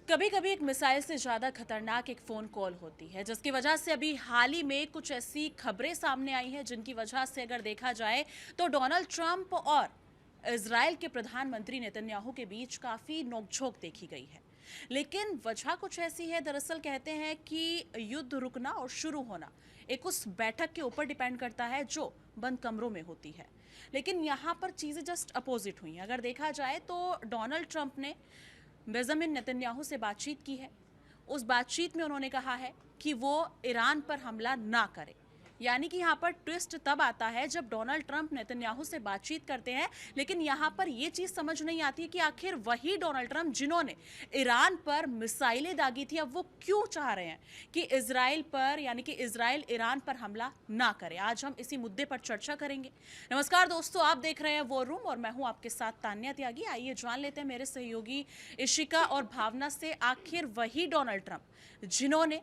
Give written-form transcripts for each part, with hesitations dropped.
कभी कभी एक मिसाइल से ज़्यादा खतरनाक एक फ़ोन कॉल होती है, जिसकी वजह से अभी हाल ही में कुछ ऐसी खबरें सामने आई हैं जिनकी वजह से अगर देखा जाए तो डोनाल्ड ट्रंप और इजराइल के प्रधानमंत्री नेतन्याहू के बीच काफ़ी नोकझोंक देखी गई है। लेकिन वजह कुछ ऐसी है, दरअसल कहते हैं कि युद्ध रुकना और शुरू होना एक उस बैठक के ऊपर डिपेंड करता है जो बंद कमरों में होती है। लेकिन यहाँ पर चीज़ें जस्ट अपोजिट हुई हैं। अगर देखा जाए तो डोनाल्ड ट्रंप ने बेंजामिन नेतन्याहू से बातचीत की है। उस बातचीत में उन्होंने कहा है कि वो ईरान पर हमला ना करे। यानी कि यहाँ पर ट्विस्ट तब आता है जब डोनाल्ड ट्रंप नेतन्याहू से बातचीत करते हैं, लेकिन यहाँ पर ये चीज़ समझ नहीं आती है कि आखिर वही डोनाल्ड ट्रंप जिन्होंने ईरान पर मिसाइलें दागी थी, अब वो क्यों चाह रहे हैं कि इजराइल पर, यानी कि इजराइल ईरान पर हमला ना करे। आज हम इसी मुद्दे पर चर्चा करेंगे। नमस्कार दोस्तों, आप देख रहे हैं वॉर रूम और मैं हूँ आपके साथ तान्या त्यागी। आइए जान लेते हैं मेरे सहयोगी इशिका और भावना से, आखिर वही डोनाल्ड ट्रंप जिन्होंने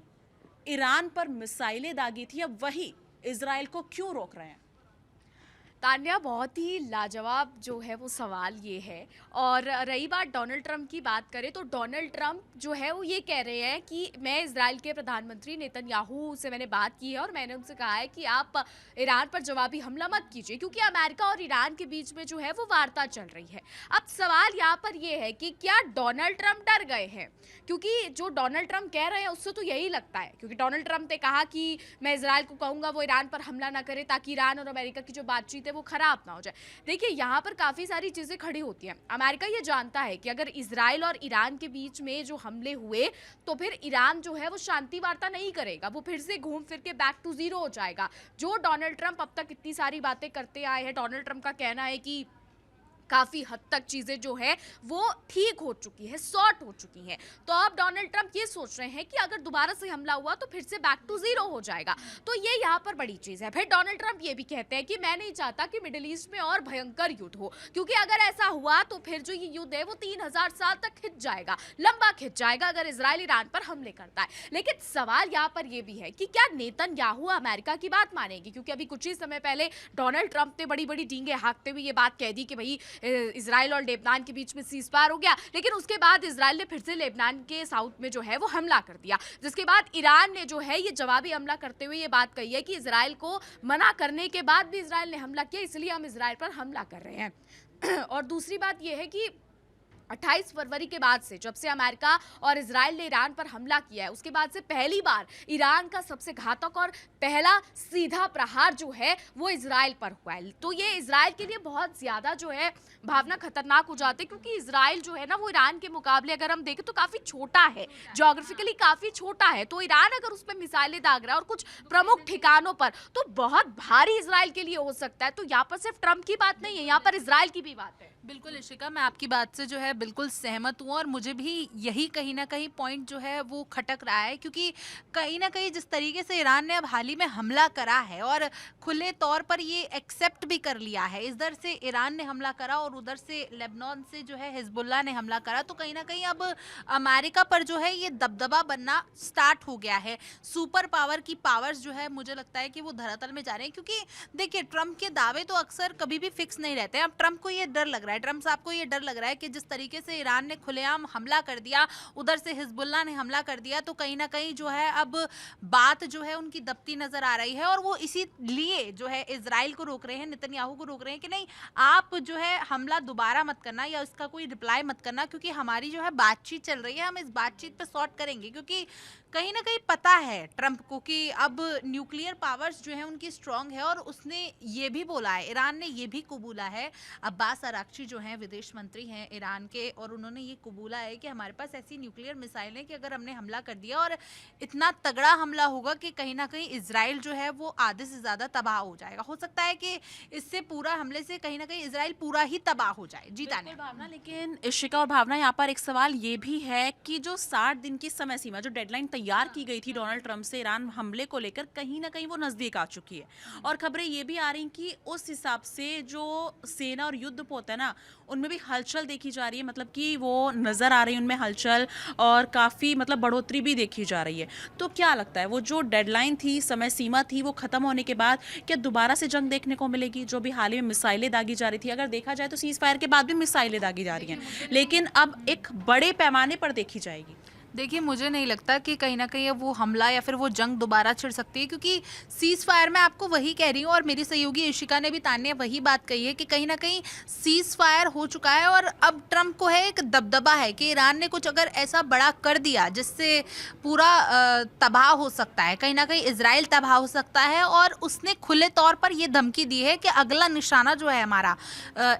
ईरान पर मिसाइलें दागी थी, अब वही इजराइल को क्यों रोक रहे हैं। तान्या, बहुत ही लाजवाब जो है वो सवाल ये है। और रही बात डोनाल्ड ट्रंप की बात करें तो डोनाल्ड ट्रंप जो है वो ये कह रहे हैं कि मैं इजराइल के प्रधानमंत्री नेतन्याहू से मैंने बात की है और मैंने उनसे कहा है कि आप ईरान पर जवाबी हमला मत कीजिए, क्योंकि अमेरिका और ईरान के बीच में जो है वो वार्ता चल रही है। अब सवाल यहाँ पर ये है कि क्या डोनाल्ड ट्रंप डर गए हैं, क्योंकि जो डोनाल्ड ट्रंप कह रहे हैं उससे तो यही लगता है, क्योंकि डोनाल्ड ट्रंप ने कहा कि मैं इजराइल को कहूँगा वो ईरान पर हमला ना करे ताकि ईरान और अमेरिका की जो बातचीत है वो खराब ना हो जाए। देखिए, यहाँ पर काफी सारी चीजें खड़ी होती हैं। अमेरिका ये जानता है कि अगर इजराइल और ईरान के बीच में जो हमले हुए तो फिर ईरान जो है वो शांति वार्ता नहीं करेगा, वो फिर से घूम फिर के बैक टू जीरो हो जाएगा। जो डोनाल्ड ट्रंप अब तक इतनी सारी बातें करते आए हैं, डोनाल्ड ट्रंप का कहना है कि काफ़ी हद तक चीज़ें जो है वो ठीक हो चुकी है, सॉर्ट हो चुकी हैं। तो अब डोनाल्ड ट्रंप ये सोच रहे हैं कि अगर दोबारा से हमला हुआ तो फिर से बैक टू जीरो हो जाएगा। तो ये यहाँ पर बड़ी चीज़ है। फिर डोनाल्ड ट्रंप ये भी कहते हैं कि मैं नहीं चाहता कि मिडिल ईस्ट में और भयंकर युद्ध हो, क्योंकि अगर ऐसा हुआ तो फिर जो ये युद्ध है वो 3000 साल तक खिंच जाएगा, लंबा खिंच जाएगा अगर इजराइल ईरान पर हमले करता है। लेकिन सवाल यहाँ पर यह भी है कि क्या नेतन्याहू अमेरिका की बात मानेगी, क्योंकि अभी कुछ ही समय पहले डोनाल्ड ट्रंप ने बड़ी बड़ी डींगे हाँकते हुए ये बात कह दी कि भाई इजराइल और लेबनान के बीच में सीज फायर हो गया। लेकिन उसके बाद इजराइल ने फिर से लेबनान के साउथ में जो है वो हमला कर दिया, जिसके बाद ईरान ने जो है ये जवाबी हमला करते हुए ये बात कही है कि इजराइल को मना करने के बाद भी इजराइल ने हमला किया, इसलिए हम इजराइल पर हमला कर रहे हैं। और दूसरी बात यह है कि 28 फरवरी के बाद से, जब से अमेरिका और इजराइल ने ईरान पर हमला किया है, उसके बाद से पहली बार ईरान का सबसे घातक और पहला सीधा प्रहार जो है वो इजराइल पर हुआ है। तो ये इजराइल के लिए बहुत ज़्यादा जो है भावना खतरनाक हो जाती है, क्योंकि इजराइल जो है ना वो ईरान के मुकाबले अगर हम देखें तो काफ़ी छोटा है, जोग्राफिकली काफ़ी छोटा है। तो ईरान अगर उस पर मिसाइलें दाग रहा है और कुछ प्रमुख ठिकानों पर, तो बहुत भारी इजराइल के लिए हो सकता है। तो यहाँ पर सिर्फ ट्रंप की बात नहीं है, यहाँ पर इजराइल की भी बात है। बिल्कुल इशिका, मैं आपकी बात से जो है बिल्कुल सहमत हूँ और मुझे भी यही कहीं ना कहीं पॉइंट जो है वो खटक रहा है, क्योंकि कहीं ना कहीं जिस तरीके से ईरान ने अब हाल ही में हमला करा है और खुले तौर पर ये एक्सेप्ट भी कर लिया है, इधर से ईरान ने हमला करा और उधर से लेबनान से जो है हिजबुल्लाह ने हमला करा, तो कहीं ना कहीं अब अमेरिका पर जो है ये दबदबा बनना स्टार्ट हो गया है। सुपर पावर की पावर्स जो है मुझे लगता है कि वो धरातल में जा रहे हैं, क्योंकि देखिए ट्रंप के दावे तो अक्सर कभी भी फिक्स नहीं रहते हैं। अब ट्रंप को ये डर लग रहा है, ट्रंप साहब को ये डर लग रहा है कि जिस तरीके से ईरान ने खुलेआम हमला कर दिया, उधर से हिजबुल्लाह ने हमला कर दिया, तो कहीं ना कहीं जो है अब बात जो है उनकी दबती नजर आ रही है और वो इसीलिए जो है इजराइल को रोक रहे हैं, नेतन्याहू को रोक रहे हैं कि नहीं, आप जो है हमला दोबारा मत करना या इसका कोई रिप्लाई मत करना, क्योंकि हमारी जो है बातचीत चल रही है, हम इस बातचीत पे सॉर्ट करेंगे। क्योंकि कहीं ना कहीं पता है ट्रंप को कि अब न्यूक्लियर पावर्स जो है उनकी स्ट्रांग है और उसने ये भी बोला है, ईरान ने ये भी कबूला है, अब्बास अराक्ची जो हैं विदेश मंत्री हैं ईरान के, और उन्होंने ये कबूला है कि हमारे पास ऐसी न्यूक्लियर मिसाइल है कि अगर हमने हमला कर दिया और इतना तगड़ा हमला होगा कि कहीं ना कहीं इजराइल जो है वो आधे से ज़्यादा तबाह हो जाएगा। हो सकता है कि इससे पूरा हमले से कहीं ना कहीं इजराइल पूरा ही तबाह हो जाए। जीता नहीं भावना, लेकिन इशिका और भावना, यहाँ पर एक सवाल ये भी है कि जो 60 दिन की समय सीमा, जो डेडलाइन तैयार की गई थी डोनाल्ड ट्रंप से ईरान हमले को लेकर, कहीं ना कहीं वो नजदीक आ चुकी है और खबरें ये भी आ रही कि उस हिसाब से जो सेना और युद्ध पोत है ना, उनमें भी हलचल देखी जा रही है, मतलब कि वो नजर आ रही है उनमें हलचल और काफी मतलब बढ़ोतरी भी देखी जा रही है। तो क्या लगता है वो जो डेडलाइन थी, समय सीमा थी, वो खत्म होने के बाद क्या दोबारा से जंग देखने को मिलेगी? जो भी हाल ही में मिसाइलें दागी जा रही थी, अगर देखा जाए तो सीज फायर के बाद भी मिसाइलें दागी जा रही हैं, लेकिन अब एक बड़े पैमाने पर देखी जाएगी। देखिए, मुझे नहीं लगता कि कहीं न कहीं अब वो हमला या फिर वो जंग दोबारा छिड़ सकती है, क्योंकि सीज़ फायर मैं आपको वही कह रही हूँ और मेरी सहयोगी इशिका ने भी, तान्या, वही बात कही है कि कहीं न कहीं सीज़ फायर हो चुका है और अब ट्रंप को है एक दबदबा है कि ईरान ने कुछ अगर ऐसा बड़ा कर दिया जिससे पूरा तबाह हो सकता है, कहीं न कहीं इज़राइल तबाह हो सकता है। और उसने खुले तौर पर ये धमकी दी है कि अगला निशाना जो है हमारा,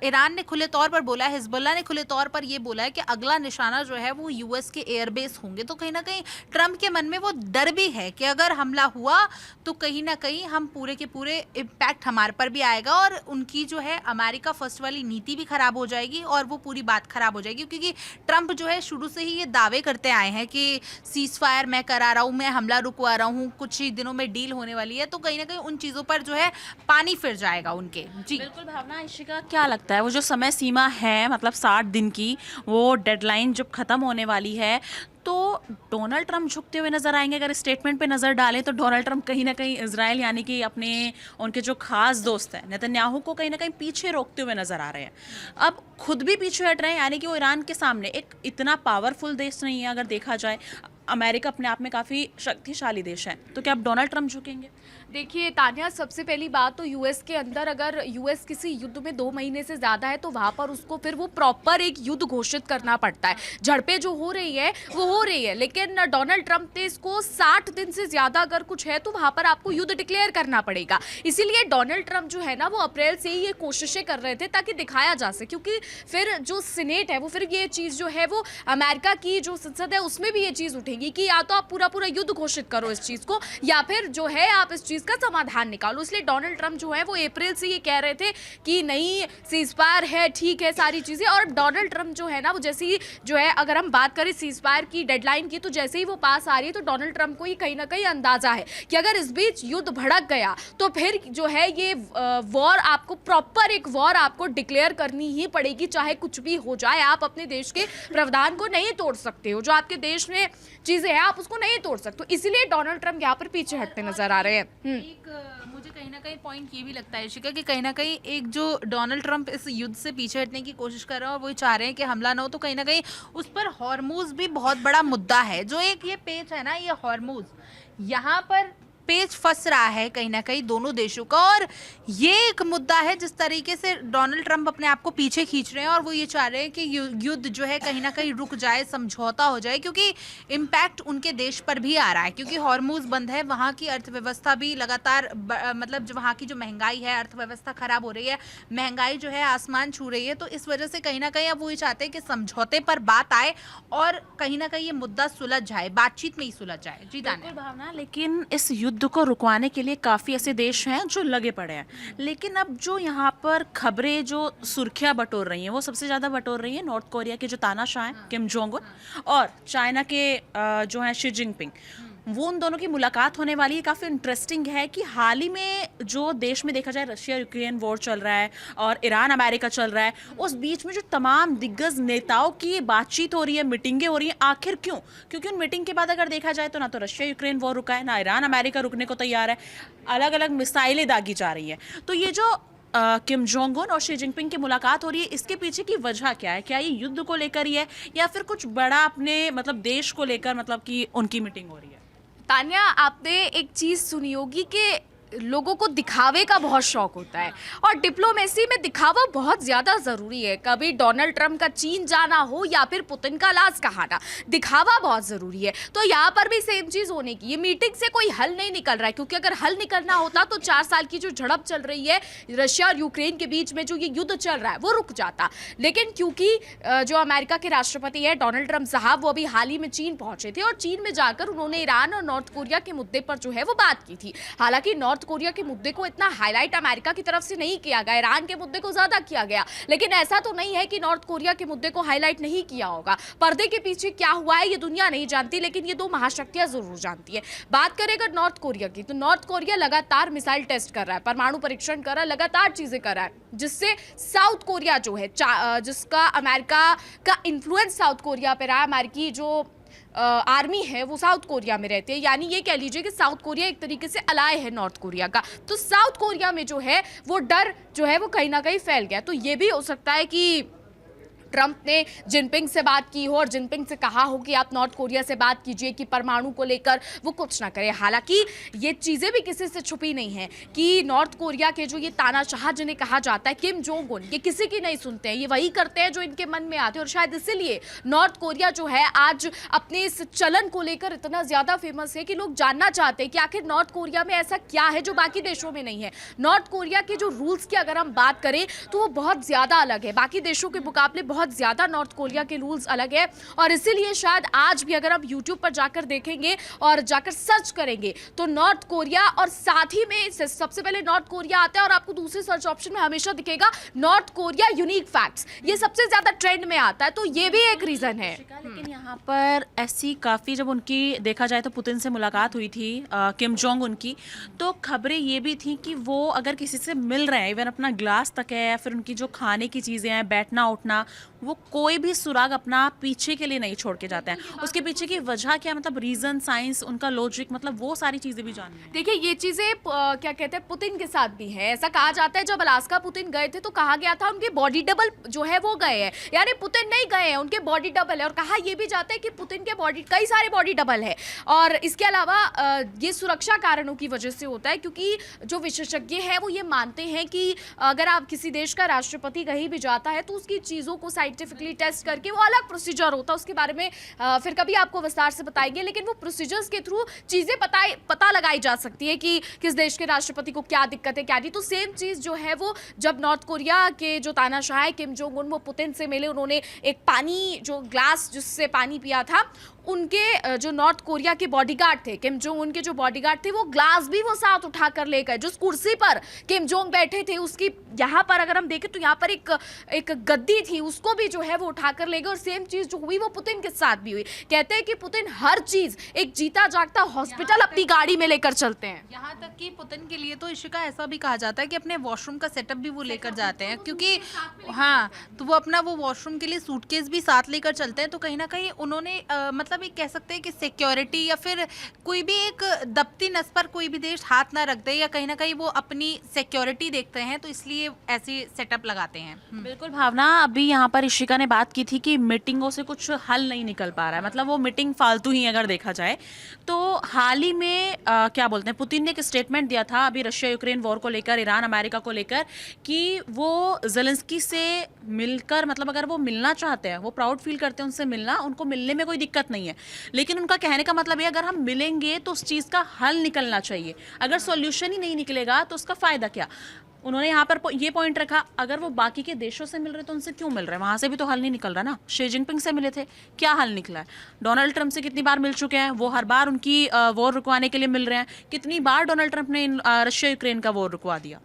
ईरान ने खुले तौर पर बोला है, हिजबुल्लाह ने खुले तौर पर ये बोला है कि अगला निशाना जो है वो यूएस के एयरबेस होंगे। तो कहीं ना कहीं ट्रंप के मन में वो डर भी है कि अगर हमला हुआ तो कहीं ना कहीं हम पूरे के पूरे इम्पैक्ट हमारे पर भी आएगा और उनकी जो है अमेरिका फर्स्ट वाली नीति भी खराब हो जाएगी और वो पूरी बात खराब हो जाएगी। क्योंकि ट्रंप जो है शुरू से ही ये दावे करते आए हैं कि सीज फायर मैं करा रहा हूँ, मैं हमला रुकवा रहा हूँ, कुछ ही दिनों में डील होने वाली है। तो कहीं ना कहीं उन चीज़ों पर जो है पानी फिर जाएगा उनके। जी बिल्कुल भावना, इशिका क्या लगता है वो जो समय सीमा है, मतलब 60 दिन की, वो डेडलाइन जब खत्म होने वाली है, तो डोनाल्ड ट्रंप झुकते हुए नजर आएंगे? अगर स्टेटमेंट पे नजर डालें तो डोनाल्ड ट्रंप कहीं ना कहीं इजराइल यानी कि अपने उनके जो खास दोस्त हैं नेतन्याहू को कहीं ना कहीं पीछे रोकते हुए नजर आ रहे हैं। अब खुद भी पीछे हट रहे हैं, यानी कि वो ईरान के सामने एक इतना पावरफुल देश नहीं है। अगर देखा जाए, अमेरिका अपने आप में काफ़ी शक्तिशाली देश है, तो क्या अब डोनाल्ड ट्रंप झुकेंगे? देखिए तान्या, सबसे पहली बात तो यूएस के अंदर अगर यूएस किसी युद्ध में 2 महीने से ज़्यादा है तो वहाँ पर उसको फिर वो प्रॉपर एक युद्ध घोषित करना पड़ता है। झड़पें जो हो रही है वो हो रही है, लेकिन डोनाल्ड ट्रंप ने इसको 60 दिन से ज़्यादा अगर कुछ है तो वहाँ पर आपको युद्ध डिक्लेयर करना पड़ेगा। इसीलिए डोनाल्ड ट्रंप जो है ना, वो अप्रैल से ही ये कोशिशें कर रहे थे ताकि दिखाया जा सके, क्योंकि फिर जो सीनेट है वो फिर ये चीज़ जो है वो अमेरिका की जो संसद है उसमें भी ये चीज़ उठेगी कि या तो आप पूरा पूरा युद्ध घोषित करो इस चीज़ को, या फिर जो है आप इस चीज़ का समाधान निकालो। इसलिए डोनाल्ड ट्रंप जो है वो अप्रैल से ये कह रहे थे कि नहीं, सीज फायर है, ठीक है, सारी चीज़ें। और डोनाल्ड ट्रंप जो है ना, वो जैसे ही जो है, अगर हम बात करें सीज फायर की डेडलाइन की, तो जैसे ही वो पास आ रही है तो डोनाल्ड ट्रंप को ये कहीं ना कहीं अंदाजा है कि अगर इस बीच युद्ध भड़क गया तो फिर जो है ये वॉर, आपको प्रॉपर एक वॉर आपको डिक्लेयर करनी ही पड़ेगी, चाहे कुछ भी हो जाए। आप अपने देश के प्रावधान को नहीं तोड़ सकते हो, जो आपके देश में चीज़ें हैं आप उसको नहीं तोड़ सकते हो। इसीलिए डोनाल्ड ट्रंप यहाँ पर पीछे हटते नजर आ रहे हैं। मुझे कहीं ना कहीं पॉइंट ये भी लगता है शिका कि कहीं ना कहीं एक जो डोनाल्ड ट्रंप इस युद्ध से पीछे हटने की कोशिश कर रहे हैं और वो चाह रहे हैं कि हमला ना हो, तो कहीं ना कहीं उस पर हॉर्मूज भी बहुत बड़ा मुद्दा है। जो एक ये पेच है ना, ये हॉर्मूज, यहाँ पर पेच फंस रहा है कहीं ना कहीं दोनों देशों का, और ये एक मुद्दा है जिस तरीके से डोनाल्ड ट्रंप अपने आप को पीछे खींच रहे हैं और वो ये चाह रहे हैं कि युद्ध जो है कहीं ना कहीं रुक जाए, समझौता हो जाए, क्योंकि इम्पैक्ट उनके देश पर भी आ रहा है। क्योंकि हॉर्मूज बंद है, वहाँ की अर्थव्यवस्था भी लगातार मतलब जो वहाँ की जो महंगाई है, अर्थव्यवस्था खराब हो रही है, महंगाई जो है आसमान छू रही है। तो इस वजह से कहीं ना कहीं अब वो ये चाहते हैं कि समझौते पर बात आए और कहीं ना कहीं ये मुद्दा सुलझ जाए, बातचीत में ही सुलझ जाए। जी बिल्कुल भावना, लेकिन इस युद्ध को रुकवाने के लिए काफ़ी ऐसे देश हैं जो लगे पड़े हैं। लेकिन अब जो यहाँ पर खबरें जो सुर्खियाँ बटोर रही हैं, वो सबसे ज़्यादा बटोर रही है नॉर्थ कोरिया के जो तानाशाह हैं, किम जोंग उन, और चाइना के जो हैं शी जिनपिंग। वो उन दोनों की मुलाकात होने वाली है। काफ़ी इंटरेस्टिंग है कि हाल ही में जो देश में देखा जाए, रशिया यूक्रेन वॉर चल रहा है और ईरान अमेरिका चल रहा है, उस बीच में जो तमाम दिग्गज नेताओं की बातचीत हो रही है, मीटिंगें हो रही हैं। आखिर क्यों? क्योंकि उन मीटिंग के बाद अगर देखा जाए तो ना तो रशिया यूक्रेन वॉर रुका है, ना ईरान अमेरिका रुकने को तैयार है, अलग अलग मिसाइलें दागी जा रही हैं। तो ये जो किम जोंग उन और शी जिनपिंग की मुलाकात हो रही है, इसके पीछे की वजह क्या है? क्या ये युद्ध को लेकर ही है या फिर कुछ बड़ा अपने मतलब देश को लेकर, मतलब कि उनकी मीटिंग हो रही है? तान्या, आपने एक चीज़ सुनी होगी कि लोगों को दिखावे का बहुत शौक होता है और डिप्लोमेसी में दिखावा बहुत ज़्यादा ज़रूरी है। कभी डोनाल्ड ट्रंप का चीन जाना हो या फिर पुतिन का लाश कहाना, दिखावा बहुत ज़रूरी है। तो यहाँ पर भी सेम चीज़ होने की, ये मीटिंग से कोई हल नहीं निकल रहा है, क्योंकि अगर हल निकलना होता तो 4 साल की जो झड़प चल रही है रशिया और यूक्रेन के बीच में, जो ये युद्ध चल रहा है, वो रुक जाता। लेकिन क्योंकि जो अमेरिका के राष्ट्रपति है डोनाल्ड ट्रंप साहब, वो अभी हाल ही में चीन पहुंचे थे और चीन में जाकर उन्होंने ईरान और नॉर्थ कोरिया के मुद्दे पर जो है वो बात की थी। हालांकि नॉर्थ कोरिया के मुद्दे को इतना हाईलाइट अमेरिका की तरफ से नहीं किया गया, ईरान के मुद्दे को ज्यादा किया गया, लेकिन ऐसा तो नहीं है कि नॉर्थ कोरिया के मुद्दे को हाईलाइट नहीं किया होगा। पर्दे के पीछे क्या हुआ है ये दुनिया नहीं जानती, लेकिन ये दो महाशक्तियां जरूर जानती है। बात करें अगर नॉर्थ कोरिया की, तो नॉर्थ कोरिया लगातार मिसाइल टेस्ट कर रहा है, परमाणु परीक्षण कर रहा है, लगातार चीजें कर रहा है, जिससे साउथ कोरिया जो है, जिसका अमेरिका का इन्फ्लुएंस साउथ कोरिया पे रहा, अमेरिकी जो आर्मी है वो साउथ कोरिया में रहती है, यानी ये कह लीजिए कि साउथ कोरिया एक तरीके से अलाय है नॉर्थ कोरिया का। तो साउथ कोरिया में जो है वो डर जो है वो कहीं ना कहीं फैल गया। तो ये भी हो सकता है कि ट्रंप ने जिनपिंग से बात की हो और जिनपिंग से कहा हो कि आप नॉर्थ कोरिया से बात कीजिए कि परमाणु को लेकर वो कुछ ना करे। हालांकि ये चीजें भी किसी से छुपी नहीं है कि नॉर्थ कोरिया के जो ये तानाशाह जिन्हें कहा जाता है किम जोंग उन, ये किसी की नहीं सुनते हैं, ये वही करते हैं जो इनके मन में आते हैं। और शायद इसीलिए नॉर्थ कोरिया जो है आज अपने इस चलन को लेकर इतना ज्यादा फेमस है कि लोग जानना चाहते हैं कि आखिर नॉर्थ कोरिया में ऐसा क्या है जो बाकी देशों में नहीं है। नॉर्थ कोरिया के जो रूल्स की अगर हम बात करें तो वो बहुत ज्यादा अलग है, बाकी देशों के मुकाबले बहुत ज्यादा नॉर्थ कोरिया के रूल्स अलग है। और इसीलिए शायद आज भी अगर हम यूट्यूब पर जाकर देखेंगे और जाकर सर्च करेंगे तो नॉर्थ कोरिया और साथ ही में सबसे पहले नॉर्थ कोरिया आता है और आपको दूसरे सर्च ऑप्शन में हमेशा दिखेगा नॉर्थ कोरिया यूनिक फैक्ट्स, ये सबसे ज्यादा ट्रेंड में आता है। तो ये भी एक रीजन है। लेकिन यहाँ पर ऐसी काफ़ी, जब उनकी देखा जाए तो पुतिन से मुलाकात हुई थी किम जोंग उनकी, तो खबरें ये भी थी कि वो अगर किसी से मिल रहे हैं, इवन अपना ग्लास तक है या फिर उनकी जो खाने की चीज़ें हैं, बैठना उठना, वो कोई भी सुराग अपना पीछे के लिए नहीं छोड़ के जाते हैं। उसके पीछे की वजह क्या, मतलब रीज़न, साइंस, उनका लॉजिक, मतलब वो सारी चीज़ें भी जाननी है। देखिए ये चीजें क्या कहते हैं पुतिन के साथ भी है। ऐसा कहा जाता है जब अलास्का पुतिन गए थे तो कहा गया था उनके बॉडी डबल जो है वो गए हैं, यानी पुतिन नहीं गए हैं, उनके बॉडी डबल है। और कहा यह भी जाता है कि पुतिन के बॉडी कई सारे बॉडी डबल है। और इसके अलावा ये सुरक्षा कारणों की वजह से होता है, क्योंकि जो विशेषज्ञ है वो ये मानते हैं कि अगर आप किसी देश का राष्ट्रपति कहीं भी जाता है तो उसकी चीज़ों को साइंटिफिकली टेस्ट करके वो अलग प्रोसीजर होता है, उसके बारे में फिर कभी आपको विस्तार से बताएंगे। लेकिन वो प्रोसीजर्स के थ्रू चीज़ें पता लगाई जा सकती है कि किस देश के राष्ट्रपति को क्या दिक्कत है क्या नहीं। तो सेम चीज़ जो है वो जब नॉर्थ कोरिया के जो तानाशाह है किम जोंग उन वो पुतिन से मिले, उन्होंने एक पानी जो ग्लास जिससे पानी पिया था, उनके जो नॉर्थ कोरिया के बॉडीगार्ड थे, किम जोंग उनके जो बॉडीगार्ड थे, वो ग्लास भी वो साथ उठाकर ले गए। जो कुर्सी पर किम जोंग बैठे थे उसकी यहाँ पर अगर हम देखें तो यहाँ पर एक गद्दी थी, उसको भी जो है वो उठाकर ले गए। और सेम चीज जो हुई वो पुतिन के साथ भी हुई। कहते हैं कि पुतिन हर चीज एक जीता जागता हॉस्पिटल अपनी गाड़ी में लेकर चलते हैं। यहाँ तक कि पुतिन के लिए तो इशिका ऐसा भी कहा जाता है कि अपने वॉशरूम का सेटअप भी वो लेकर जाते हैं, क्योंकि हाँ, तो वो अपना वो वॉशरूम के लिए सूटकेस भी साथ लेकर चलते हैं। तो कहीं ना कहीं उन्होंने मतलब एक कह सकते हैं कि सिक्योरिटी या फिर कोई भी एक दबती नस पर कोई भी देश हाथ ना रख दे, या कहीं ना कहीं वो अपनी सिक्योरिटी देखते हैं, तो इसलिए ऐसे सेटअप लगाते हैं। बिल्कुल भावना, अभी यहाँ पर इशिका ने बात की थी कि मीटिंगों से कुछ हल नहीं निकल पा रहा है, मतलब वो मीटिंग फालतू ही अगर देखा जाए। तो हाल ही में क्या बोलते हैं, पुतिन ने एक स्टेटमेंट दिया था अभी रशिया यूक्रेन वॉर को लेकर, ईरान अमेरिका को लेकर, कि वो ज़ेलेंस्की से मिलकर, मतलब अगर वो मिलना चाहते हैं, वो प्राउड फील करते हैं उनसे मिलना, उनको मिलने में कोई दिक्कत नहीं है। लेकिन उनका कहने का मतलब है अगर हम मिलेंगे तो उस चीज़ का हल निकलना चाहिए, अगर सॉल्यूशन ही नहीं निकलेगा तो उसका फ़ायदा क्या। उन्होंने यहाँ पर ये पॉइंट रखा, अगर वो बाकी के देशों से मिल रहे तो उनसे क्यों मिल रहे हैं, वहाँ से भी तो हल नहीं निकल रहा ना। शी जिनपिंग से मिले थे, क्या हल निकला है। डोनाल्ड ट्रंप से कितनी बार मिल चुके हैं, वो हर बार उनकी वॉर रुकवाने के लिए मिल रहे हैं। कितनी बार डोनाल्ड ट्रंप ने रशिया यूक्रेन का वॉर रुकवा दिया।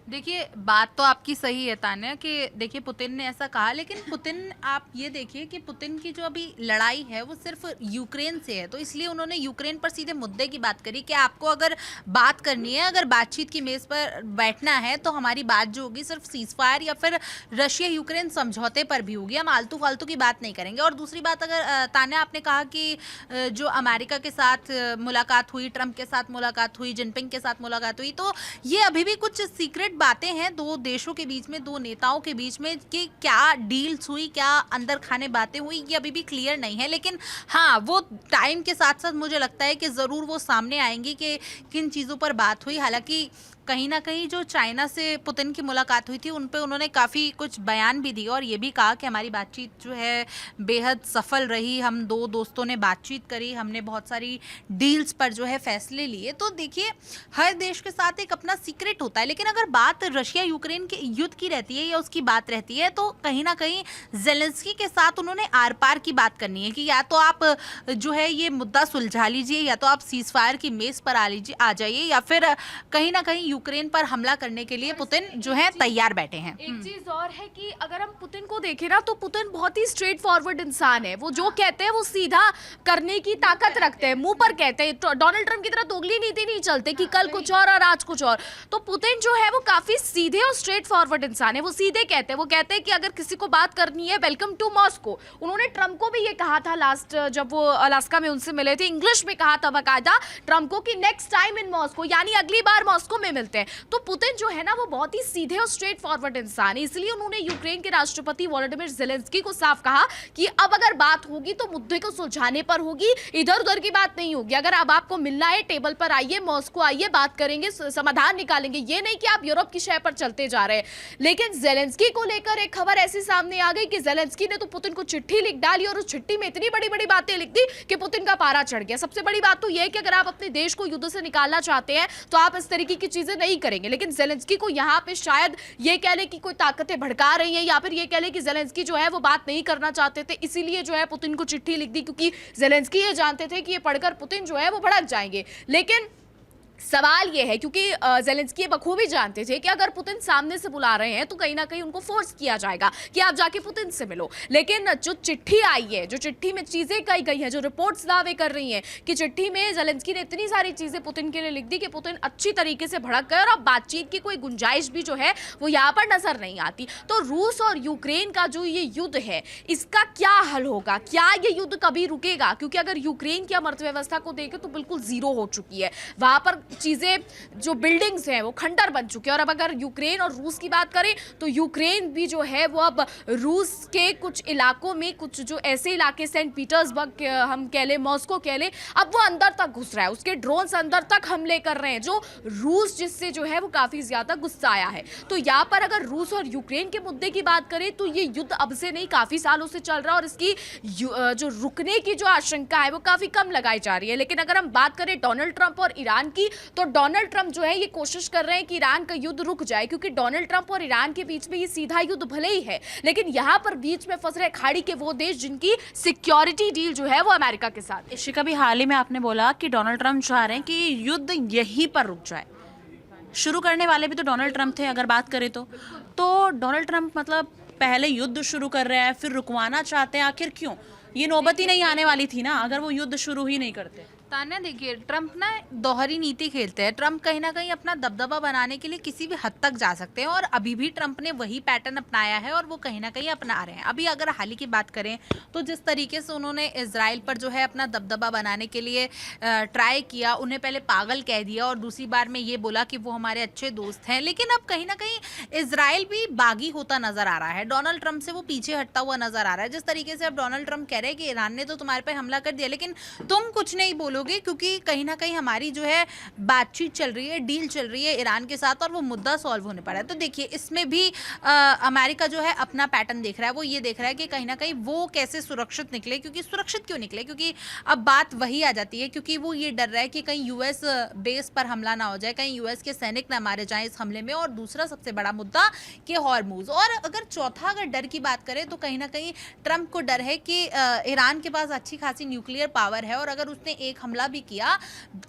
देखिए बात तो आपकी सही है तान्या कि देखिए पुतिन ने ऐसा कहा, लेकिन पुतिन आप ये देखिए कि पुतिन की जो अभी लड़ाई है वो सिर्फ यूक्रेन से है, तो इसलिए उन्होंने यूक्रेन पर सीधे मुद्दे की बात करी कि आपको अगर बात करनी है, अगर बातचीत की मेज़ पर बैठना है तो हमारी बात जो होगी सिर्फ सीज़फायर या फिर रशिया यूक्रेन समझौते पर भी होगी, हम आलतू फालतू की बात नहीं करेंगे। और दूसरी बात, अगर तान्या आपने कहा कि जो अमेरिका के साथ मुलाकात हुई, ट्रंप के साथ मुलाकात हुई, जिनपिंग के साथ मुलाकात हुई, तो ये अभी भी कुछ सीक्रेट बातें हैं दो देशों के बीच में, दो नेताओं के बीच में, कि क्या डील्स हुई, क्या अंदर खाने बातें हुई, ये अभी भी क्लियर नहीं है। लेकिन हाँ, वो टाइम के साथ साथ मुझे लगता है कि ज़रूर वो सामने आएंगी कि किन चीज़ों पर बात हुई। हालांकि कहीं ना कहीं जो चाइना से पुतिन की मुलाकात हुई थी उन पे उन्होंने काफ़ी कुछ बयान भी दिए और ये भी कहा कि हमारी बातचीत जो है बेहद सफल रही, हम दो दोस्तों ने बातचीत करी, हमने बहुत सारी डील्स पर जो है फैसले लिए। तो देखिए हर देश के साथ एक अपना सीक्रेट होता है, लेकिन अगर बात रशिया यूक्रेन के युद्ध की रहती है या उसकी बात रहती है तो कहीं ना कहीं ज़ेलेंस्की के साथ उन्होंने आर पार की बात करनी है कि या तो आप जो है ये मुद्दा सुलझा लीजिए, या तो आप सीज़फायर की मेज़ पर आ जाइए, या फिर कहीं ना कहीं यूक्रेन पर हमला करने के लिए पुतिन जो है तैयार बैठे हैं। एक चीज और है कि अगर हम पुतिन को देखें ना तो पुतिन बहुत ही स्ट्रेट फॉरवर्ड इंसान है। वो जो कहते हैं वो सीधा करने की ताकत रखते हैं, मुंह पर कहते हैं। डोनाल्ड ट्रंप की तरह दोगली नीति नहीं चलते कि कल कुछ और आज कुछ और। तो पुतिन जो है वो काफी सीधे और स्ट्रेट फॉरवर्ड इंसान है। वो सीधे कहते हैं, वो कहते हैं कि अगर किसी को बात करनी है, वेलकम टू मॉस्को। उन्होंने ट्रंप को भी ये कहा था लास्ट जब वो अलास्का में उनसे मिले थे, इंग्लिश में कहा था बाकायदा ट्रंप को कि नेक्स्ट टाइम इन मॉस्को, यानी अगली बार मॉस्को में मिलते हैं। तो पुतिन जो है ना वो बहुत ही सीधे और स्ट्रेट फॉरवर्ड इंसान है, इसलिए उन्होंने यूक्रेन के राष्ट्रपति वोलोडिमिर ज़ेलेंस्की को साफ कहा कि अब अगर बात होगी तो मुद्दे को सुलझाने पर होगी, इधर उधर की बात नहीं होगी। अगर अब आपको मिलना है, टेबल पर आइए, मॉस्को आइए, बात करेंगे, समाधान निकालेंगे। ये नहीं कि आप यूरोप की शय पर चलते जा रहे हैं। लेकिन ज़ेलेंस्की को लेकर एक खबर ऐसी सामने आ गई कि ज़ेलेंस्की ने तो पुतिन को चिट्ठी लिख डाली और उस चिट्ठी में इतनी बड़ी बड़ी बातें लिख दी कि पुतिन का पारा चढ़ गया। सबसे बड़ी बात तो यह है कि अगर आप अपने देश को युद्ध से निकालना चाहते हैं तो आप इस तरीके की चीजें नहीं करेंगे। लेकिन ज़ेलेंस्की को यहाँ पे शायद ये कह ले कि कोई ताकतें भड़का रही हैं, या फिर ये कह ले कि ज़ेलेंस्की जो है वो बात नहीं करना चाहते थे, इसीलिए जो है पुतिन को चिट्ठी लिख दी, क्योंकि ज़ेलेंस्की ये जानते थे कि ये पढ़कर पुतिन जो है वो भड़क जाएंगे। लेकिन सवाल ये है, क्योंकि ज़ेलेंस्की बखूबी जानते थे कि अगर पुतिन सामने से बुला रहे हैं तो कहीं ना कहीं उनको फोर्स किया जाएगा कि आप जाके पुतिन से मिलो। लेकिन जो चिट्ठी आई है, जो चिट्ठी में चीज़ें कही गई हैं, जो रिपोर्ट्स दावे कर रही हैं कि चिट्ठी में ज़ेलेंस्की ने इतनी सारी चीज़ें पुतिन के लिए लिख दी कि पुतिन अच्छी तरीके से भड़क गए और अब बातचीत की कोई गुंजाइश भी जो है वो यहाँ पर नजर नहीं आती। तो रूस और यूक्रेन का जो ये युद्ध है, इसका क्या हल होगा? क्या ये युद्ध कभी रुकेगा? क्योंकि अगर यूक्रेन की अर्थव्यवस्था को देखें तो बिल्कुल जीरो हो चुकी है, वहां पर चीजें जो बिल्डिंग्स हैं वो खंडर बन चुके हैं। और अब अगर यूक्रेन और रूस की बात करें तो यूक्रेन भी जो है वो अब रूस के कुछ इलाकों में, कुछ जो ऐसे इलाके सेंट पीटर्सबर्ग हम कह लें, मॉस्को कह लें, अब वो अंदर तक घुस रहा है, उसके ड्रोन्स अंदर तक हमले कर रहे हैं, जो रूस जिससे जो है वो काफी ज्यादा गुस्सा आया है। तो यहाँ पर अगर रूस और यूक्रेन के मुद्दे की बात करें तो ये युद्ध अब से नहीं, काफी सालों से चल रहा है और इसकी जो रुकने की जो आशंका है वो काफी कम लगाई जा रही है। लेकिन अगर हम बात करें डोनाल्ड ट्रंप और ईरान की, तो डोनाल्ड ट्रंप जो है ये कोशिश कर रहे हैं कि ईरान का युद्ध रुक जाए, क्योंकि डोनाल्ड ट्रंप और ईरान के बीच में ये सीधा युद्ध भले ही है, लेकिन यहाँ पर बीच में फंस रहे खाड़ी के वो देश जिनकी सिक्योरिटी डील जो है वो अमेरिका के साथ। इशिका, भी हाल ही में आपने बोला कि डोनाल्ड ट्रंप चाह रहे हैं कि युद्ध यहीं पर रुक जाए। शुरू करने वाले भी तो डोनाल्ड ट्रंप थे अगर बात करें तो डोनाल्ड ट्रंप मतलब पहले युद्ध शुरू कर रहे हैं फिर रुकवाना चाहते हैं। आखिर क्यों? ये नौबत ही नहीं आने वाली थी ना अगर वो युद्ध शुरू ही नहीं करते। तान्या देखिए, ट्रंप ना दोहरी नीति खेलते हैं। ट्रंप कहीं ना कहीं अपना दबदबा बनाने के लिए किसी भी हद तक जा सकते हैं और अभी भी ट्रंप ने वही पैटर्न अपनाया है और वो कहीं ना कहीं अपना रहे हैं। अभी अगर हाल ही की बात करें तो जिस तरीके से उन्होंने इजराइल पर जो है अपना दबदबा बनाने के लिए ट्राई किया, उन्हें पहले पागल कह दिया और दूसरी बार में ये बोला कि वो हमारे अच्छे दोस्त हैं, लेकिन अब कहीं ना कहीं इजराइल भी बागी होता नजर आ रहा है। डोनाल्ड ट्रंप से वो पीछे हटता हुआ नजर आ रहा है। जिस तरीके से अब डोनाल्ड ट्रंप कह रहे हैं कि ईरान ने तो तुम्हारे पे हमला कर दिया लेकिन तुम कुछ नहीं बोलोगे, क्योंकि कहीं ना कहीं हमारी जो है बातचीत चल रही है, डील चल रही है ईरान के साथ और वो मुद्दा सॉल्व होने पर है। तो देखिए, इसमें भी अमेरिका जो है अपना पैटर्न देख रहा है। वो ये देख रहा है कि कहीं ना कहीं वो कैसे सुरक्षित निकले, क्योंकि सुरक्षित क्यों निकले, क्योंकि अब बात वही आ जाती है, क्योंकि वो ये डर रहा है कि कहीं यूएस बेस पर हमला ना हो जाए, कहीं यूएस के सैनिक ना मारे जाएं इस हमले में। और दूसरा सबसे बड़ा मुद्दा कि हॉर्मूज। और अगर चौथा अगर डर की बात करें तो कहीं ना कहीं ट्रंप को डर है कि ईरान के पास अच्छी खासी न्यूक्लियर पावर है और अगर उसने एक हमला भी किया,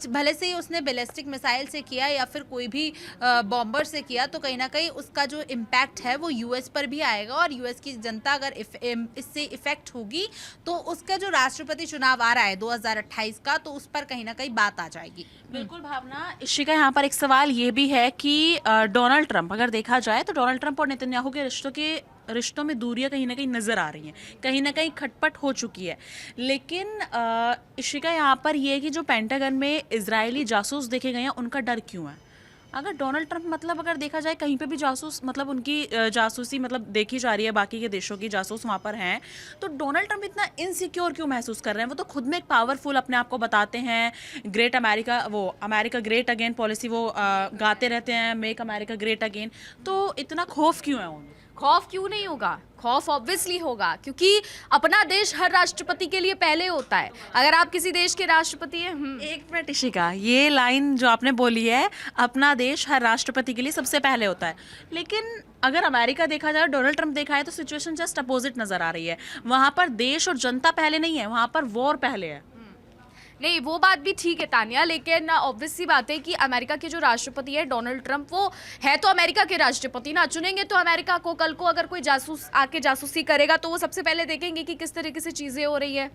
भले से ही उसने बैलिस्टिक मिसाइल से किया या फिर कोई भी बॉम्बर से किया, तो कहीं ना कहीं उसका जो इम्पैक्ट है वो यूएस पर भी आएगा और यूएस की जनता अगर इससे इफेक्ट होगी तो उसका जो राष्ट्रपति चुनाव आ रहा है 2028 का, तो उस पर कहीं ना कहीं बात आ जाएगी। बिल्कुल भावना। इशिका, यहाँ पर एक सवाल ये भी है कि डोनाल्ड ट्रंप, अगर देखा जाए तो डोनाल्ड ट्रंप और नेतन्याहू के रिश्तों में दूरियां कहीं ना कहीं नजर आ रही हैं, कहीं ना कहीं खटपट हो चुकी है। लेकिन इशिका, यहाँ पर ये है कि जो पेंटागन में इजरायली जासूस देखे गए हैं उनका डर क्यों है? अगर डोनाल्ड ट्रंप मतलब अगर देखा जाए कहीं पे भी जासूस मतलब उनकी जासूसी मतलब देखी जा रही है, बाकी के देशों की जासूस वहाँ पर हैं, तो डोनाल्ड ट्रंप इतना इनसिक्योर क्यों महसूस कर रहे हैं? वो तो खुद में एक पावरफुल अपने आप को बताते हैं, ग्रेट अमेरिका, वो अमेरिका ग्रेट अगेन पॉलिसी वो गाते रहते हैं, मेक अमेरिका ग्रेट अगेन। तो इतना खौफ क्यों है उन्हें? खौफ क्यों नहीं होगा? खौफ ऑब्वियसली होगा, क्योंकि अपना देश हर राष्ट्रपति के लिए पहले होता है। अगर आप किसी देश के राष्ट्रपति हैं, एक मिनट इशिका, ये लाइन जो आपने बोली है, अपना देश हर राष्ट्रपति के लिए सबसे पहले होता है, लेकिन अगर अमेरिका देखा जाए, डोनाल्ड ट्रंप देखा है, तो सिचुएशन जस्ट अपोजिट नजर आ रही है। वहां पर देश और जनता पहले नहीं है, वहां पर वॉर पहले है। नहीं, वो बात भी ठीक है तानिया, लेकिन ऑब्वियस सी बात है कि अमेरिका के जो राष्ट्रपति है डोनाल्ड ट्रंप, वो है तो अमेरिका के राष्ट्रपति ना। चुनेंगे तो अमेरिका को, कल को अगर कोई जासूस आके जासूसी करेगा तो वो सबसे पहले देखेंगे कि किस तरीके से चीजें हो रही है।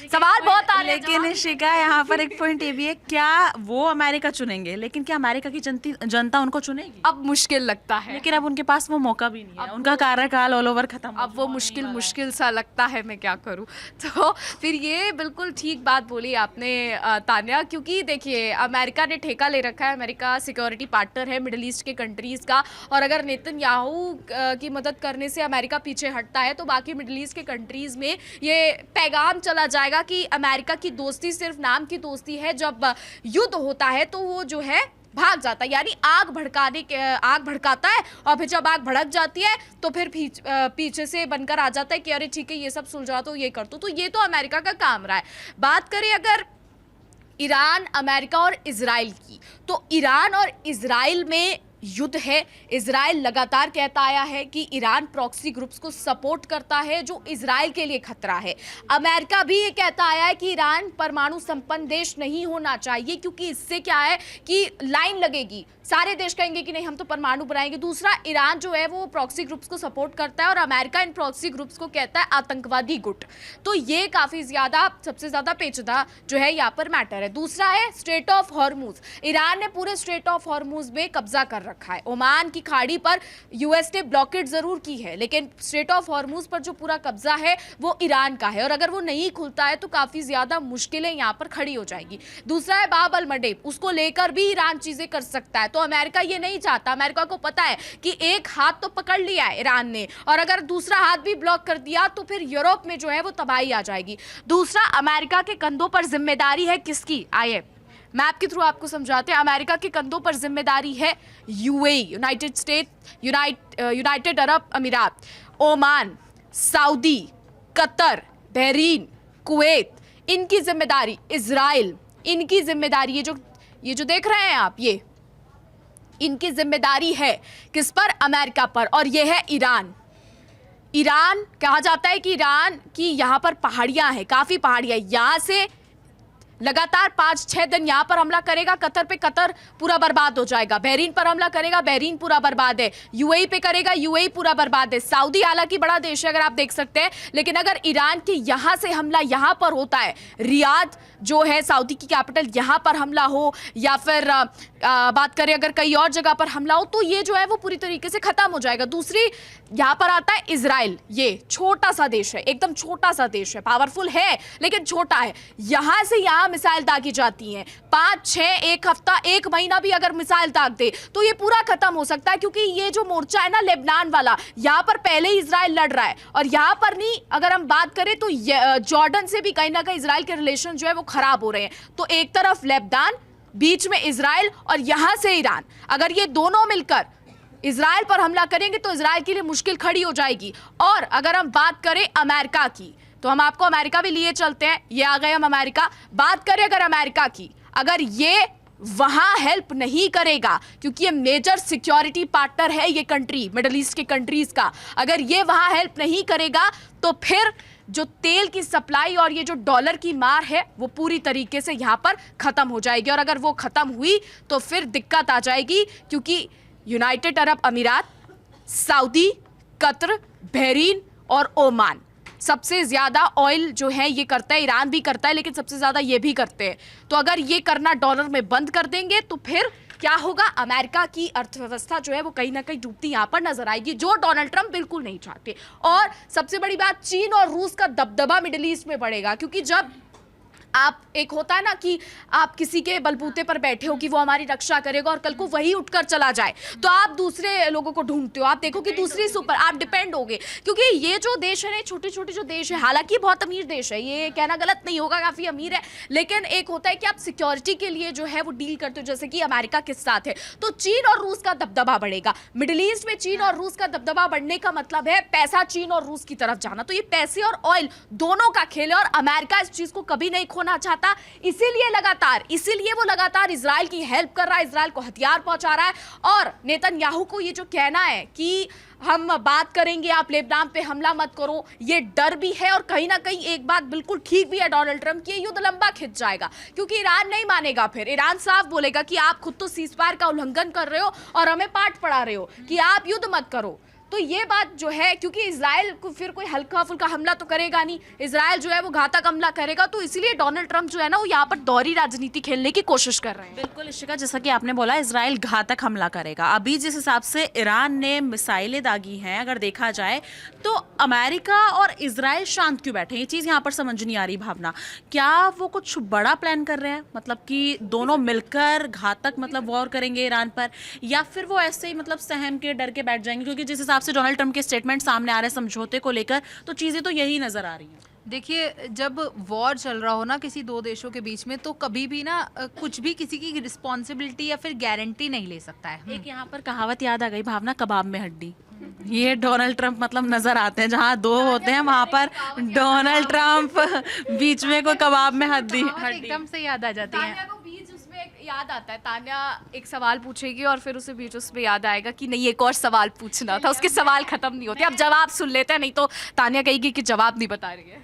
सवाल बहुत आ रहे हैं। लेकिन शिका, यहाँ पर एक पॉइंट ये भी है, क्या वो अमेरिका चुनेंगे, लेकिन क्या अमेरिका की जनता उनको चुनेगी? अब मुश्किल लगता है, लेकिन अब उनके पास वो मौका भी नहीं है, उनका कार्यकाल ऑल ओवर खत्म। अब वो मुश्किल सा लगता है, मैं क्या करूँ। तो फिर ये बिल्कुल ठीक बात बोली आपने आपने तान्या, क्योंकि देखिए अमेरिका ने ठेका ले रखा है, अमेरिका सिक्योरिटी पार्टनर है मिडिल ईस्ट के कंट्रीज़ का, और अगर नेतन्याहू की मदद करने से अमेरिका पीछे हटता है तो बाकी मिडिल ईस्ट के कंट्रीज़ में ये पैगाम चला जाएगा कि अमेरिका की दोस्ती सिर्फ नाम की दोस्ती है, जब युद्ध होता है तो वो जो है भाग जाता है, यानी आग भड़काता है और फिर जब आग भड़क जाती है तो फिर पीछे से बनकर आ जाता है कि अरे ठीक है ये सब सुलझा दो, ये कर दो। तो ये तो अमेरिका का काम रहा है। बात करें अगर ईरान, अमेरिका और इजराइल की, तो ईरान और इजराइल में युद्ध है। इजराइल लगातार कहता आया है कि ईरान प्रॉक्सी ग्रुप्स को सपोर्ट करता है जो इजराइल के लिए खतरा है। अमेरिका भी ये कहता आया है कि ईरान परमाणु संपन्न देश नहीं होना चाहिए, क्योंकि इससे क्या है कि लाइन लगेगी, सारे देश कहेंगे कि नहीं हम तो परमाणु बनाएंगे। दूसरा, ईरान जो है वो प्रॉक्सी ग्रुप्स को सपोर्ट करता है और अमेरिका इन प्रॉक्सी ग्रुप्स को कहता है आतंकवादी गुट। तो ये काफ़ी ज़्यादा, सबसे ज़्यादा पेचीदा जो है यहाँ पर मैटर है। दूसरा है स्ट्रेट ऑफ हॉर्मूज। ईरान ने पूरे स्ट्रेट ऑफ हॉर्मूज में कब्जा कर रखा है। ओमान की खाड़ी पर यूएस ने ब्लॉकेड ज़रूर की है, लेकिन स्ट्रेट ऑफ हॉर्मूज पर जो पूरा कब्जा है वो ईरान का है, और अगर वो नहीं खुलता है तो काफ़ी ज़्यादा मुश्किलें यहाँ पर खड़ी हो जाएगी। दूसरा है बाब अल मंडेब, उसको लेकर भी ईरान चीज़ें कर सकता है। तो अमेरिका ये नहीं चाहता, अमेरिका को पता है कि एक हाथ तो पकड़ लिया है ईरान ने, और अगर दूसरा हाथ भी ब्लॉक कर दिया तो फिर यूरोप में जो है वो तबाही आ जाएगी। दूसरा, अमेरिका के कंधों पर जिम्मेदारी है किसकी? आइए मैप के थ्रू आपको समझाते हैं। अमेरिका के कंधों पर जिम्मेदारी है UAE, United State, United Arab Emirates, Oman, Saudi, Qatar, Bahrain, Kuwait, इनकी जिम्मेदारी, इजराइल, इनकी जिम्मेदारी, ये जो देख रहे हैं आप, ये इनकी जिम्मेदारी है किस पर? अमेरिका पर। और ये है ईरान। ईरान कहा जाता है कि ईरान की यहाँ पर पहाड़ियाँ हैं, काफ़ी पहाड़ियाँ, यहाँ से लगातार 5-6 दिन यहाँ पर हमला करेगा, कतर पे कतर पूरा बर्बाद हो जाएगा। बहरीन पर हमला करेगा, बहरीन पूरा बर्बाद है। यूएई पे करेगा, यूएई पूरा बर्बाद है। सऊदी हालांकि बड़ा देश है अगर आप देख सकते हैं, लेकिन अगर ईरान के यहाँ से हमला यहाँ पर होता है, रियाद जो है सऊदी की कैपिटल, यहाँ पर हमला हो, या फिर बात करें अगर कई और जगह पर हमला हो, तो ये जो है वो पूरी तरीके से खत्म हो जाएगा। दूसरी यहाँ पर आता है इजराइल। ये छोटा सा देश है, एकदम छोटा सा देश है, पावरफुल है लेकिन छोटा है। यहाँ से यहाँ मिसाइल दागी जाती हैं, 5-6, 1 हफ्ता, 1 महीना भी अगर मिसाइल दाग दे तो ये पूरा खत्म हो सकता है, क्योंकि ये जो मोर्चा है ना लेबनान वाला, यहाँ पर पहले ही इजराइल लड़ रहा है, और यहाँ पर नहीं, अगर हम बात करें तो जॉर्डन से भी कहीं ना कहीं इजराइल के रिलेशन जो है वो खराब हो रहे हैं। तो एक तरफ लेबनान, बीच में इजराइल, और यहां से ईरान, अगर ये दोनों मिलकर इजराइल पर हमला करेंगे तो इजराइल के लिए मुश्किल खड़ी हो जाएगी। और अगर हम बात करें अमेरिका की, तो हम आपको अमेरिका भी लिए चलते हैं, ये आ गए हम अमेरिका। बात करें अगर अमेरिका की, अगर ये वहां हेल्प नहीं करेगा, क्योंकि ये मेजर सिक्योरिटी पार्टनर है ये कंट्री, मिडिल ईस्ट के कंट्रीज का, अगर ये वहां हेल्प नहीं करेगा तो फिर जो तेल की सप्लाई और ये जो डॉलर की मार है वो पूरी तरीके से यहाँ पर खत्म हो जाएगी। और अगर वो खत्म हुई तो फिर दिक्कत आ जाएगी, क्योंकि यूनाइटेड अरब अमीरात, सऊदी, कतर, बहरीन और ओमान सबसे ज़्यादा ऑयल जो है ये करता है, ईरान भी करता है लेकिन सबसे ज़्यादा ये भी करते हैं। तो अगर ये करना डॉलर में बंद कर देंगे तो फिर क्या होगा? अमेरिका की अर्थव्यवस्था जो है वो कहीं ना कहीं डूबती यहाँ पर नजर आएगी, जो डोनाल्ड ट्रंप बिल्कुल नहीं चाहते। और सबसे बड़ी बात, चीन और रूस का दबदबा मिडिल ईस्ट में बढ़ेगा, क्योंकि जब आप, एक होता है ना कि आप किसी के बलबूते पर बैठे हो कि वो हमारी रक्षा करेगा और कल को वही उठकर चला जाए, तो आप दूसरे लोगों को ढूंढते हो, आप देखो कि दूसरी ऊपर आप डिपेंड होगे। क्योंकि ये जो देश है ना, छोटे छोटे जो देश है, हालांकि बहुत अमीर देश है, ये कहना गलत नहीं होगा, काफ़ी अमीर है, लेकिन एक होता है कि आप सिक्योरिटी के लिए जो है वो डील करते हो, जैसे कि अमेरिका के साथ है। तो चीन और रूस का दबदबा बढ़ेगा मिडिल ईस्ट में। चीन और रूस का दबदबा बढ़ने का मतलब है पैसा चीन और रूस की तरफ जाना। तो ये पैसे और ऑयल दोनों का खेल है, और अमेरिका इस चीज़ को कभी नहीं ना चाहता, इसीलिए वो लगातार इजराइल की हेल्प कर रहा है, इजराइल को हथियार पहुंचा रहा है। और नेतन्याहू को ये जो कहना है कि हम बात करेंगे, आप लेबनान पे हमला मत करो, ये डर भी है। और कहीं ना कहीं एक बात बिल्कुल ठीक भी है डोनाल्ड ट्रंप की, ये युद्ध लंबा खिंच जाएगा, क्योंकि ईरान नहीं मानेगा। फिर ईरान साफ बोलेगा कि आप खुद तो सीज़फायर का उल्लंघन कर रहे हो और हमें पाठ पढ़ा रहे हो कि आप युद्ध मत करो। तो ये बात जो है, क्योंकि इजराइल को फिर कोई हल्का फुल्का हमला तो करेगा नहीं, इजराइल जो है वो घातक हमला करेगा, तो इसलिए डोनाल्ड ट्रंप जो है ना वो यहाँ पर दोहरी राजनीति खेलने की कोशिश कर रहे हैं। बिल्कुल इशिका, जैसा कि आपने बोला इजराइल घातक हमला करेगा। अभी जिस हिसाब से ईरान ने मिसाइलें दागी हैं, अगर देखा जाए तो अमेरिका और इजराइल शांत क्यों बैठे, ये चीज़ यहाँ पर समझ नहीं आ रही। भावना, क्या वो कुछ बड़ा प्लान कर रहे हैं, मतलब कि दोनों मिलकर घातक मतलब वॉर करेंगे ईरान पर, या फिर वो ऐसे ही मतलब सहम के डर के बैठ जाएंगे? क्योंकि जिस हिसाब से डोनाल्ड ट्रंप के स्टेटमेंट सामने आ रहे हैं समझौते को लेकर, तो चीज़ें तो यही नज़र आ रही हैं। देखिए, जब वॉर चल रहा हो ना किसी दो देशों के बीच में, तो कभी भी ना कुछ भी किसी की रिस्पॉन्सिबिलिटी या फिर गारंटी नहीं ले सकता है। एक यहाँ पर कहावत याद आ गई भावना, कबाब में हड्डी। ये डोनाल्ड ट्रंप मतलब नजर आते हैं, जहाँ दो होते हैं वहां पर डोनाल्ड ट्रंप बीच में कोई कबाब में हड्डी। एकदम से याद आ जाती है। तान्या को बीच उसमें एक याद आता है, तान्या एक सवाल पूछेगी और फिर उसे बीच उसमें याद आएगा कि नहीं एक और सवाल पूछना था, उसके सवाल खत्म नहीं होते, अब जवाब सुन लेते हैं, नहीं तो तान्या कहेगी कि जवाब नहीं बता रही है।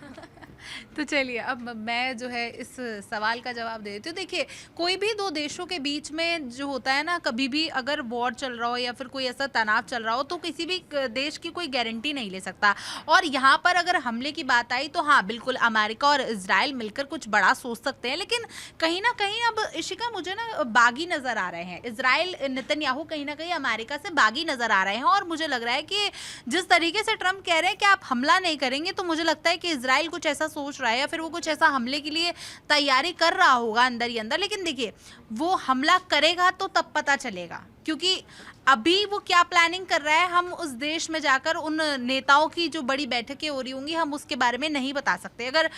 तो चलिए, अब मैं जो है इस सवाल का जवाब दे देती हूँ। देखिए, कोई भी दो देशों के बीच में जो होता है ना, कभी भी अगर वॉर चल रहा हो या फिर कोई ऐसा तनाव चल रहा हो, तो किसी भी देश की कोई गारंटी नहीं ले सकता। और यहाँ पर अगर हमले की बात आई तो हाँ, बिल्कुल अमेरिका और इजराइल मिलकर कुछ बड़ा सोच सकते हैं, लेकिन कहीं ना कहीं अब इशिका मुझे ना बागी नज़र आ रहे हैं। इजराइल नेतन्याहू कहीं ना कहीं अमेरिका से बागी नज़र आ रहे हैं, और मुझे लग रहा है कि जिस तरीके से ट्रंप कह रहे हैं कि आप हमला नहीं करेंगे, तो मुझे लगता है कि इजराइल कुछ ऐसा सोच रहा है या फिर वो कुछ ऐसा हमले के लिए तैयारी कर रहा होगा अंदर ही अंदर। लेकिन देखिए, वो हमला करेगा तो तब पता चलेगा, क्योंकि अभी वो क्या प्लानिंग कर रहा है हम उस देश में जाकर उन नेताओं की जो बड़ी बैठकें हो रही होंगी, हम उसके बारे में नहीं बता सकते। अगर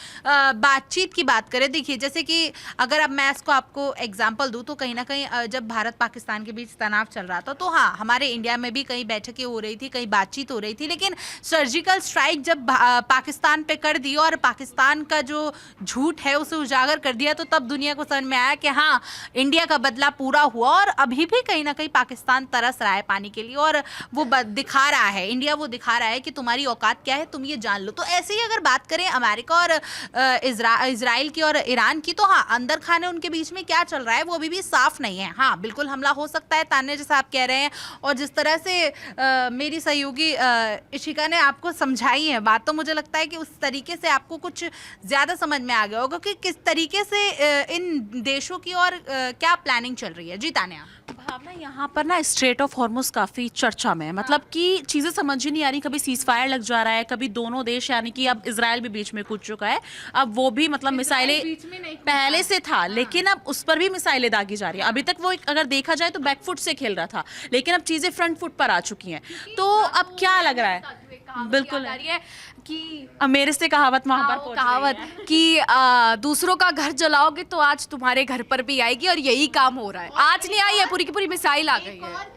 बातचीत की बात करें, देखिए जैसे कि अगर अब मैं इसको आपको एग्जांपल दूं, तो कहीं ना कहीं जब भारत पाकिस्तान के बीच तनाव चल रहा था, तो हाँ, हमारे इंडिया में भी कई बैठकें हो रही थी, कई बातचीत हो रही थी, लेकिन सर्जिकल स्ट्राइक जब पाकिस्तान पे कर दी और पाकिस्तान का जो झूठ है उसे उजागर कर दिया, तो तब दुनिया को समझ में आया कि हाँ, इंडिया का बदला पूरा हुआ। और अभी भी कहीं ना कहीं पाकिस्तान तरस रहा है पानी के लिए, और वो दिखा रहा है, इंडिया वो दिखा रहा है कि तुम्हारी औकात क्या है, तुम ये जान लो। तो ऐसे ही अगर बात करें अमेरिका और इजराइल की और ईरान की, तो हाँ, अंदर खाने उनके बीच में क्या चल रहा है वो अभी भी साफ नहीं है। हाँ, बिल्कुल हमला हो सकता है, तान्या जैसा आप कह रहे हैं, और जिस तरह से मेरी सहयोगी इशिका ने आपको समझाई है बात, तो मुझे लगता है कि उस तरीके से आपको कुछ ज़्यादा समझ में आ गया होगा कि किस तरीके से इन देशों की और क्या प्लानिंग चल रही है। जी तान्या। भावना, यहाँ पर ना स्ट्रेट ऑफ हॉर्मुज काफी चर्चा में है, मतलब कि चीजें समझ ही नहीं आ रही, कभी सीज फायर लग जा रहा है, कभी दोनों देश, यानी कि अब इजराइल भी बीच में कूद चुका है, अब वो भी मतलब मिसाइलें पहले से था, लेकिन अब उस पर भी मिसाइलें दागी जा रही है। अभी तक वो अगर देखा जाए तो बैकफुट से खेल रहा था, लेकिन अब चीजें फ्रंट फुट पर आ चुकी हैं। तो अब क्या लग रहा है? बिल्कुल कि मेरे से कहावत वहां पर पहुंच कहावत गई है। कि दूसरों का घर जलाओगे तो आज तुम्हारे घर पर भी आएगी, और यही काम हो रहा है। आज नहीं आई है, पूरी की पूरी मिसाइल आ गई है।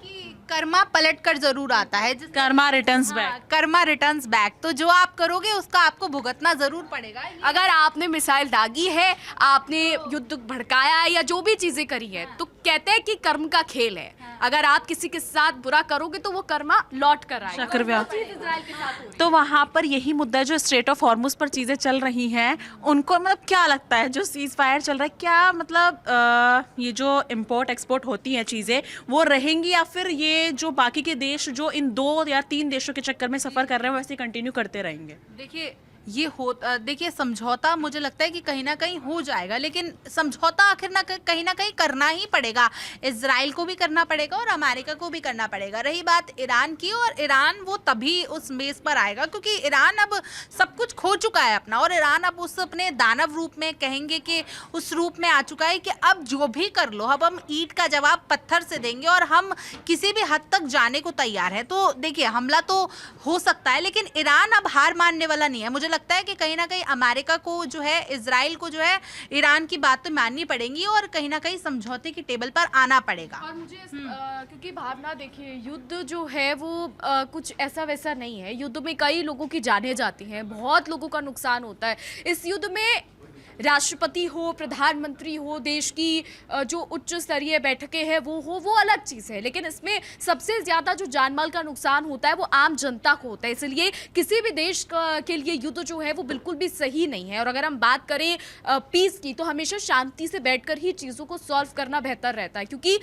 कर्मा पलट कर जरूर आता है, Karma returns back. Karma returns back, तो जो आप करोगे उसका आपको भुगतना जरूर पड़ेगा। अगर आपने मिसाइल दागी है, आपने युद्ध भड़काया है, या जो भी चीजें करी है, तो कहते हैं कि कर्म का खेल है। अगर आप किसी के साथ बुरा करोगे तो वो कर्मा लौट कर आएगा। चक्रव्यूह। इजराइल के साथ हो रही है। तो वहाँ पर यही मुद्दा है, जो स्ट्रेट ऑफ हॉर्मुज पर चीज़ें चल रही हैं, उनको मतलब क्या लगता है जो सीज फायर चल रहा है, क्या मतलब ये जो इम्पोर्ट एक्सपोर्ट होती हैं चीज़ें वो रहेंगी, या फिर ये जो बाकी के देश जो इन 2 या 3 देशों के चक्कर में सफ़र कर रहे हैं वैसे कंटिन्यू करते रहेंगे? देखिए, ये देखिए, समझौता मुझे लगता है कि कहीं ना कहीं हो जाएगा, लेकिन समझौता आखिर कहीं ना कहीं करना ही पड़ेगा। इजराइल को भी करना पड़ेगा और अमेरिका को भी करना पड़ेगा। रही बात ईरान की, और ईरान वो तभी उस मेज पर आएगा क्योंकि ईरान अब सब कुछ खो चुका है अपना, और ईरान अब उस अपने दानव रूप में, कहेंगे कि उस रूप में आ चुका है कि अब जो भी कर लो, अब हम ईंट का जवाब पत्थर से देंगे और हम किसी भी हद तक जाने को तैयार है। तो देखिए, हमला तो हो सकता है, लेकिन ईरान अब हार मानने वाला नहीं है। मुझे लगता है कि कहीं ना कहीं अमेरिका को जो है, इजराइल को जो है, ईरान की बात तो माननी पड़ेगी और कहीं ना कहीं समझौते की टेबल पर आना पड़ेगा। और मुझे क्योंकि भावना, देखिए, युद्ध जो है वो कुछ ऐसा वैसा नहीं है। युद्ध में कई लोगों की जानें जाती हैं, बहुत लोगों का नुकसान होता है। इस युद्ध में राष्ट्रपति हो, प्रधानमंत्री हो, देश की जो उच्च स्तरीय बैठकें हैं वो अलग चीज़ है, लेकिन इसमें सबसे ज़्यादा जो जानमाल का नुकसान होता है वो आम जनता को होता है। इसलिए किसी भी देश के लिए युद्ध जो है वो बिल्कुल भी सही नहीं है। और अगर हम बात करें पीस की, तो हमेशा शांति से बैठकर ही चीज़ों को सॉल्व करना बेहतर रहता है, क्योंकि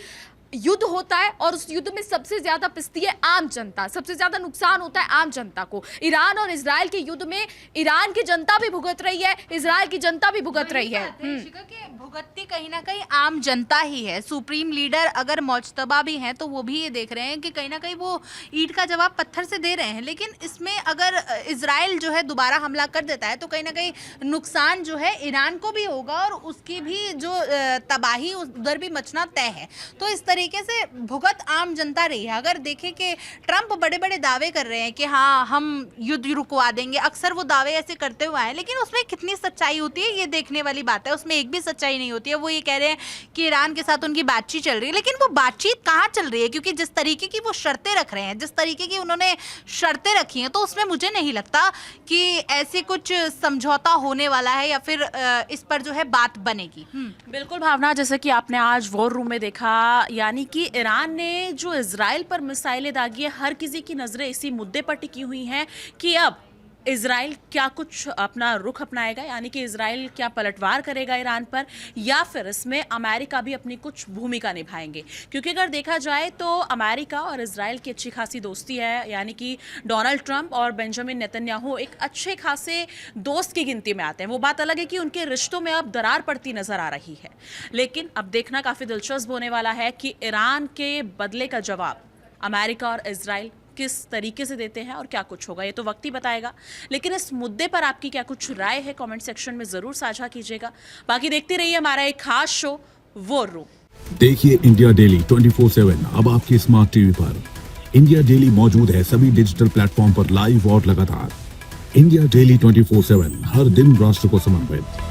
युद्ध होता है और उस युद्ध में सबसे ज्यादा पिसती है आम जनता, सबसे ज्यादा नुकसान होता है आम जनता को। ईरान और इजराइल के युद्ध में ईरान की जनता भी भुगत रही है, इजराइल की जनता भी भुगत रही है। शिखा के भुगतती कहीं ना कहीं आम जनता ही है। सुप्रीम लीडर अगर मौजतबा भी हैं तो वो भी ये देख रहे हैं कि कहीं ना कहीं वो ईंट का जवाब पत्थर से दे रहे हैं। लेकिन इसमें अगर इजराइल जो है दोबारा हमला कर देता है तो कहीं ना कहीं नुकसान जो है ईरान को भी होगा और उसकी भी जो तबाही उधर भी मचना तय है। तो इस तरीके से भुगत आम जनता रही है। अगर देखें कि ट्रंप बड़े बड़े दावे कर रहे हैं कि हाँ हम युद्ध रुकवा देंगे, अक्सर वो दावे ऐसे करते हुए आए, लेकिन उसमें कितनी सच्चाई होती है ये देखने वाली बात है। उसमें एक भी सच्चाई नहीं होती है। वो ये कह रहे हैं कि ईरान के साथ उनकी बातचीत चल रही है, लेकिन वो बातचीत कहाँ चल रही है? क्योंकि जिस तरीके की वो शर्तें रख रहे हैं, जिस तरीके की उन्होंने शर्तें रखी हैं, तो उसमें मुझे नहीं लगता कि ऐसे कुछ समझौता होने वाला है या फिर इस पर जो है बात बनेगी। बिल्कुल भावना, जैसे कि आपने आज वॉर रूम में देखा, यानी कि ईरान ने जो इजराइल पर मिसाइलें दागी है, हर किसी की नज़रें इसी मुद्दे पर टिकी हुई हैं कि अब इजराइल क्या कुछ अपना रुख अपनाएगा, यानी कि इजराइल क्या पलटवार करेगा ईरान पर, या फिर इसमें अमेरिका भी अपनी कुछ भूमिका निभाएंगे। क्योंकि अगर देखा जाए तो अमेरिका और इजराइल की अच्छी खासी दोस्ती है, यानी कि डोनाल्ड ट्रंप और बेंजामिन नेतन्याहू एक अच्छे खासे दोस्त की गिनती में आते हैं। वो बात अलग है कि उनके रिश्तों में अब दरार पड़ती नजर आ रही है। लेकिन अब देखना काफ़ी दिलचस्प होने वाला है कि ईरान के बदले का जवाब अमेरिका और इजराइल किस तरीके से देते हैं और क्या कुछ होगा, ये तो वक्त ही बताएगा। लेकिन इस मुद्दे पर आपकी क्या कुछ राय है, कमेंट सेक्शन में जरूर साझा कीजिएगा। बाकी देखते रहिए हमारा एक खास शो वॉर रूम। देखिए इंडिया डेली 24/7 अब आपकी स्मार्ट टीवी पर। इंडिया डेली मौजूद है सभी डिजिटल प्लेटफॉर्म पर लाइव और लगातार। इंडिया डेली 24/7 हर दिन राष्ट्र को समर्पित।